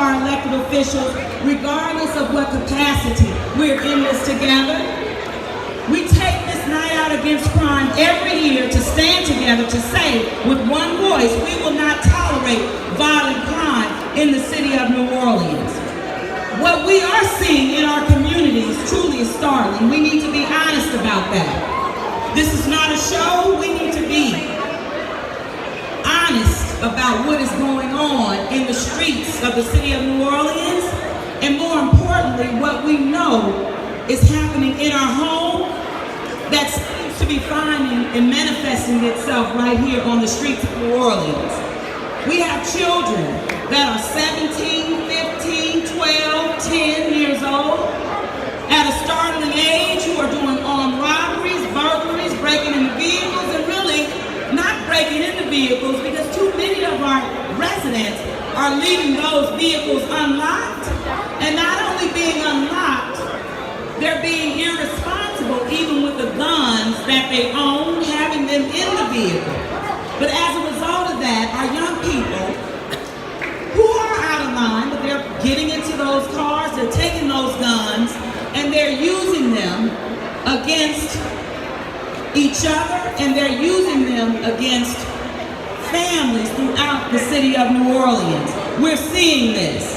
our elected officials, regardless of what capacity. We're in this together. We take this night out against crime every year to stand together to say with one voice, we will not tolerate violent crime in the city of New Orleans. What we are seeing in our communities truly is startling. We need to be honest about that. This is not a show. We need to be honest about what is going on in the streets of the city of New Orleans, and more importantly, what we know is happening in our home that seems to be finding and manifesting itself right here on the streets of New Orleans. We have children that are 17, 15, 12, 10 years old at a startling age who are doing armed robberies, burglaries, breaking into vehicles, and really not breaking into vehicles because too many of our residents are leaving those vehicles unlocked, and not only being unlocked, they're being irresponsible even with the guns that they own, having them in the vehicle. But as a result of that, our young people who are out of line, but they're getting into those cars, they're taking those guns, and they're using them against each other, and they're using them against families throughout the city of New Orleans. We're seeing this.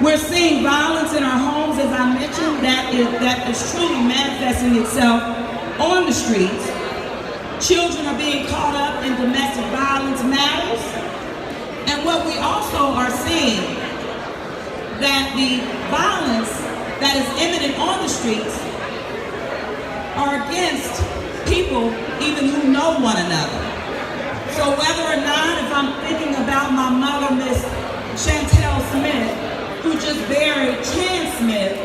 We're seeing violence in our homes, as I mentioned, that is truly manifesting itself on the streets. Children are being caught up in domestic violence matters. And what we also are seeing, that the violence that is imminent on the streets are against people even who know one another. So whether or not, if I'm thinking about my mother, Miss Chantel Smith, who just buried Chan Smith,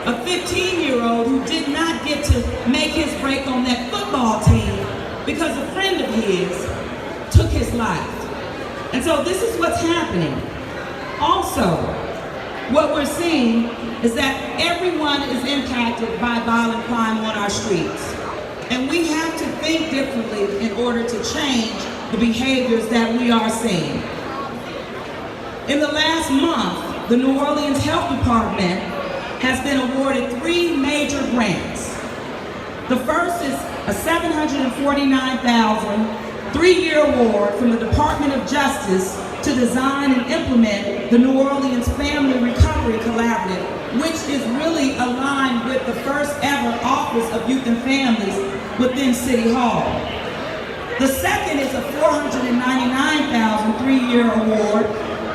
a 15-year-old who did not get to make his break on that football team because a friend of his took his life. And so this is what's happening. Also, what we're seeing is that everyone is impacted by violent crime on our streets. And we have to think differently in order to change the behaviors that we are seeing. In the last month, the New Orleans Health Department has been awarded 3 major grants. The first is a $749,000 3-year award from the Department of Justice to design and implement the New Orleans Family Recovery Collaborative, which is really aligned with the first ever Office of Youth and Families within City Hall. The second is a $499,000 3-year award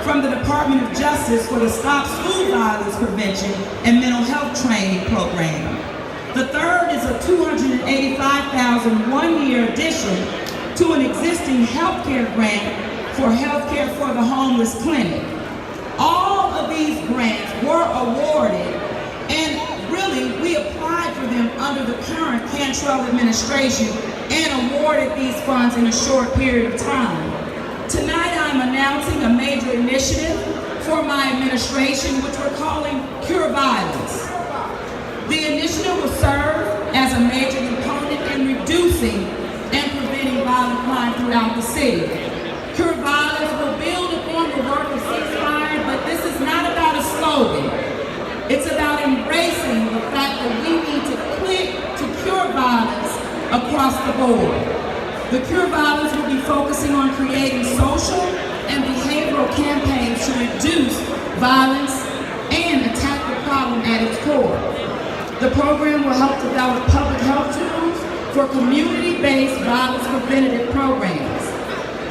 from the Department of Justice for the Stop School Violence Prevention and Mental Health Training Program. The third is a $285,000 1-year addition to an existing healthcare grant for healthcare for the homeless clinic. All of these grants were awarded, and really we applied for them under the current Cantrell administration and awarded these funds in a short period of time. Tonight I'm announcing a major initiative for my administration, which we're calling Cure Violence. The initiative will serve as a major component in reducing and preventing violent crime throughout the city. Cure Violence will build upon the work of ceasefire, but this is not about a slogan. It's about embracing the fact that we need to click to cure violence across the board. The Cure Violence will be focusing on creating social and behavioral campaigns to reduce violence and attack the problem at its core. The program will help develop public health tools for community-based violence preventative programs.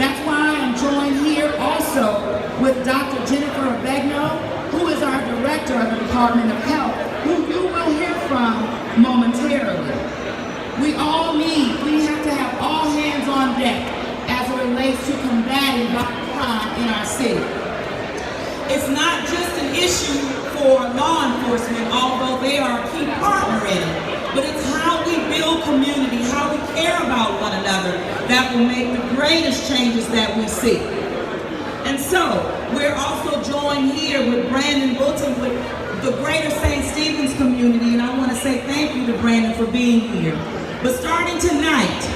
That's why I'm joined here also with Dr. Jennifer Avegno, who is our Director of the Department of Health, who you will hear from momentarily. We have to have all hands on deck as it relates to combating violent crime in our city. It's not just an issue for law enforcement, although they are a key partner in it, but it's how we build community, how we care about one another that will make the greatest changes that we see. And so, we're also joined here with Brandon Bolton with the Greater St. Stephen's community, and I want to say thank you to Brandon for being here. But starting tonight,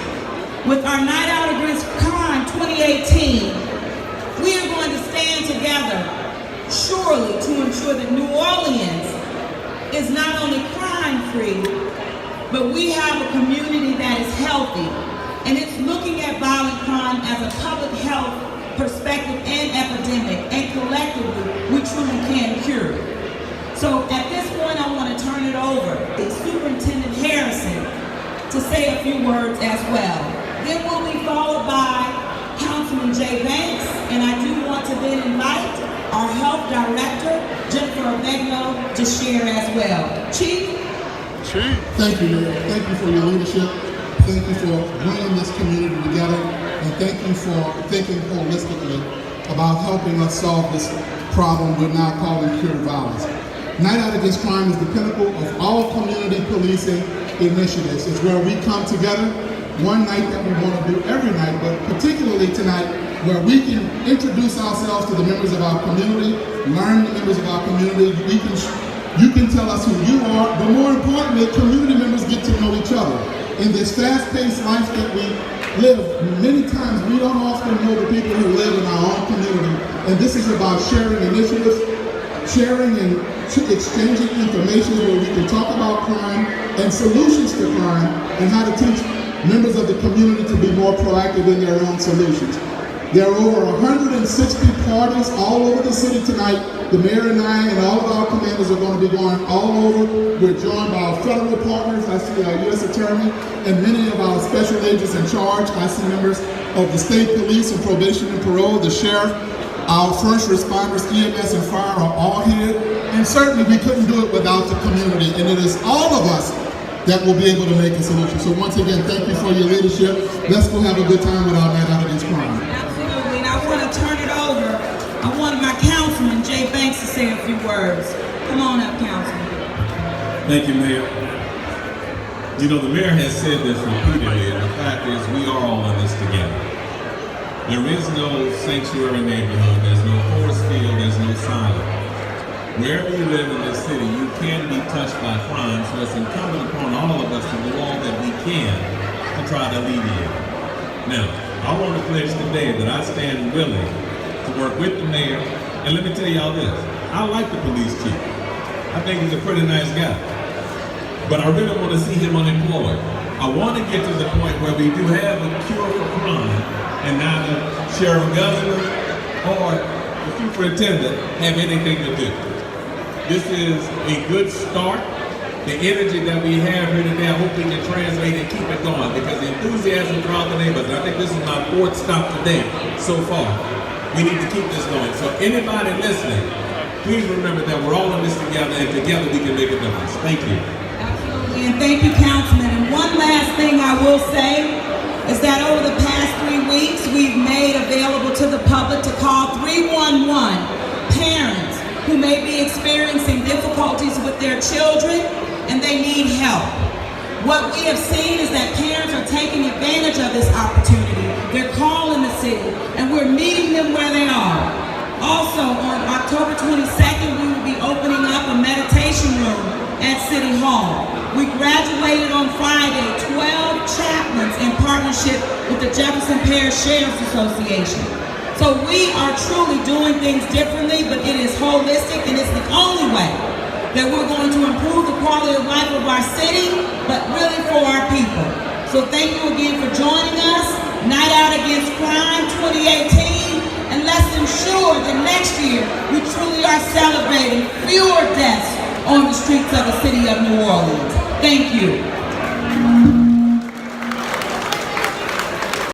with our Night Out Against Crime 2018, we are going to stand together, surely surely to ensure that New Orleans is not only crime-free, but we have a community that is healthy, and it's looking at violent crime as a public health perspective and epidemic, and collectively, we truly can cure it. So at this point, I want to turn it over to Superintendent Harrison to say a few words as well. Then we'll be followed by Councilman Jay Banks, and I do want to then invite our Health Director, Jennifer Avegno, to share as well. Chief? Thank you, Mayor. Thank you for your leadership. Thank you for bringing this community together. And thank you for thinking holistically about helping us solve this problem we're now calling Cure Violence. Night Out Against Crime is the pinnacle of all community policing initiatives. It's where we come together, one night that we want to do every night, but particularly tonight, where we can introduce ourselves to the members of our community, learn the members of our community. You can tell us who you are, but more importantly, community members get to know each other. In this fast-paced life that we live, many times we don't often know the people who live in our own community, and this is about sharing initiatives, sharing and exchanging information where we can talk about crime and solutions to crime, and how to teach members of the community to be more proactive in their own solutions. There are over 160 parties all over the city tonight. The mayor and I and all of our commanders are going to be going all over. We're joined by our federal partners. I see our U.S. Attorney and many of our special agents in charge. I see members of the state police and probation and parole, the sheriff, our first responders, EMS and fire are all here. And certainly we couldn't do it without the community. And it is all of us that will be able to make a solution. So once again, thank you for your leadership. Let's go have a good time with our Night Out Against Crime. Absolutely, and I want to turn it over. I want my councilman, Jay Banks, to say a few words. Come on up, councilman. Thank you, Mayor. You know, the mayor has said this repeatedly, and the fact is we are all in this together. There is no sanctuary neighborhood, there's no force field, there's no silence. Wherever you live in this city, you can be touched by crime, so it's incumbent upon all of us to do all that we can to try to alleviate it. Now, I want to pledge today that I stand willing to work with the mayor, and let me tell y'all this, I like the police chief. I think he's a pretty nice guy, but I really want to see him unemployed. I want to get to the point where we do have a cure for crime, and neither sheriff, governor, or the superintendent have anything to do. This is a good start. The energy that we have here today, I hope we can translate and keep it going, because the enthusiasm throughout the neighborhood, I think this is my 4th stop today so far. We need to keep this going. So anybody listening, please remember that we're all in this together, and together we can make a difference. Thank you. Absolutely, and thank you, Councilman. And one last thing I will say is that over the past 3 weeks, we've made available to the public to call 311 parents who may be experiencing difficulties with their children and they need help. What we have seen is that parents are taking advantage of this opportunity. They're calling the city, and we're meeting them where they are. Also, on October 22nd, we will be opening up a meditation room at City Hall. We graduated on Friday 12 chaplains in partnership with the Jefferson Parish Sheriff's Association. So we are truly doing things differently, but it is holistic, and it's the only way that we're going to improve the quality of life of our city, but really for our people. So thank you again for joining us. Night Out Against Crime 2018, and let's ensure that next year we truly are celebrating fewer deaths on the streets of the city of New Orleans. Thank you.